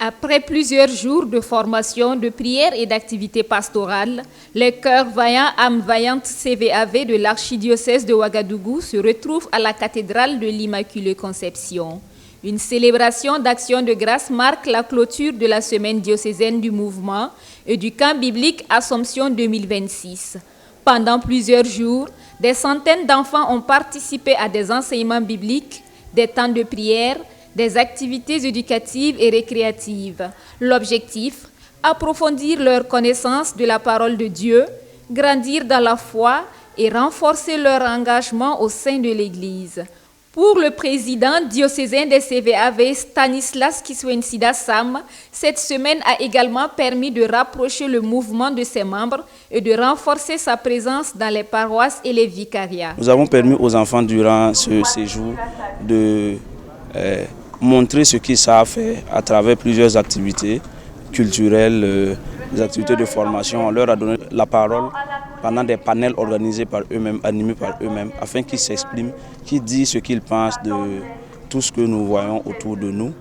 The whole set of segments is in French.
Après plusieurs jours de formation, de prières et d'activités pastorales, les chœurs vaillants âmes vaillantes CVAV de l'archidiocèse de Ouagadougou se retrouvent à la cathédrale de l'Immaculée Conception. Une célébration d'action de grâce marque la clôture de la semaine diocésaine du mouvement et du camp biblique Assomption 2026. Pendant plusieurs jours, des centaines d'enfants ont participé à des enseignements bibliques, des temps de prière, des activités éducatives et récréatives. L'objectif, approfondir leur connaissance de la parole de Dieu, grandir dans la foi et renforcer leur engagement au sein de l'Église. Pour le président diocésain des CVAV, Stanislas Kiswensida Sam, cette semaine a également permis de rapprocher le mouvement de ses membres et de renforcer sa présence dans les paroisses et les vicariats. Nous avons permis aux enfants durant ce séjour de montrer ce qu'ils savent faire à travers plusieurs activités culturelles, des activités de formation. On leur a donné la parole pendant des panels organisés par eux-mêmes, animés par eux-mêmes, afin qu'ils s'expriment, qu'ils disent ce qu'ils pensent de tout ce que nous voyons autour de nous.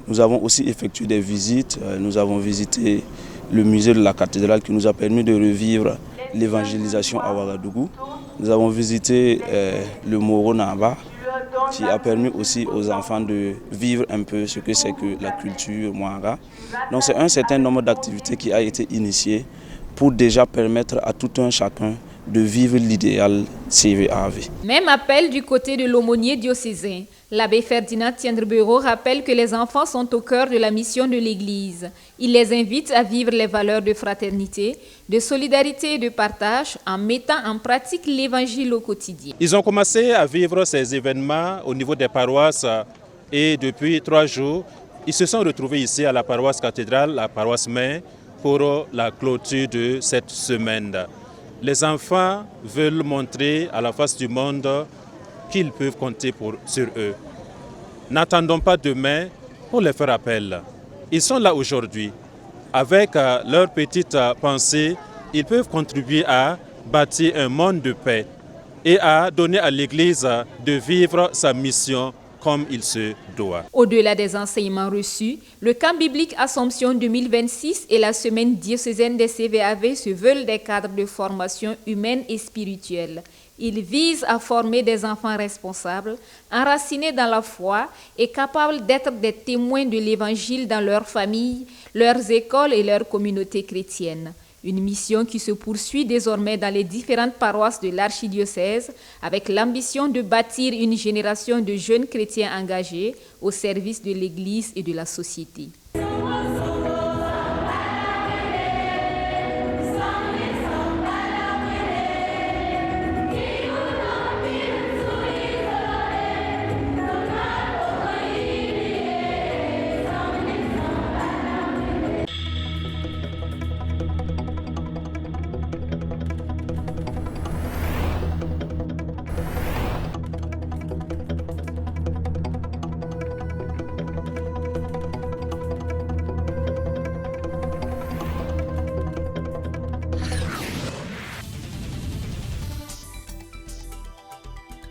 Nous avons aussi effectué des visites. Nous avons visité le musée de la cathédrale qui nous a permis de revivre l'évangélisation à Ouagadougou. Nous avons visité le Moro Namba, qui a permis aussi aux enfants de vivre un peu ce que c'est que la culture Mwanga. Donc c'est un certain nombre d'activités qui a été initié pour déjà permettre à tout un chacun de vivre l'idéal CVAV. Même appel du côté de l'aumônier diocésain. L'abbé Ferdinand Tiendrebero rappelle que les enfants sont au cœur de la mission de l'Église. Il les invite à vivre les valeurs de fraternité, de solidarité et de partage en mettant en pratique l'Évangile au quotidien. Ils ont commencé à vivre ces événements au niveau des paroisses et depuis 3 jours, ils se sont retrouvés ici à la paroisse cathédrale, la paroisse mère, pour la clôture de cette semaine. Les enfants veulent montrer à la face du monde qu'ils peuvent compter sur eux. N'attendons pas demain pour les faire appel. Ils sont là aujourd'hui. Avec leur petite pensée, ils peuvent contribuer à bâtir un monde de paix et à donner à l'Église de vivre sa mission comme il se doit. Au-delà des enseignements reçus, le camp biblique Assomption 2026 et la semaine diocésaine des CVAV se veulent des cadres de formation humaine et spirituelle. Ils visent à former des enfants responsables, enracinés dans la foi et capables d'être des témoins de l'Évangile dans leurs familles, leurs écoles et leurs communautés chrétiennes. Une mission qui se poursuit désormais dans les différentes paroisses de l'archidiocèse avec l'ambition de bâtir une génération de jeunes chrétiens engagés au service de l'Église et de la société.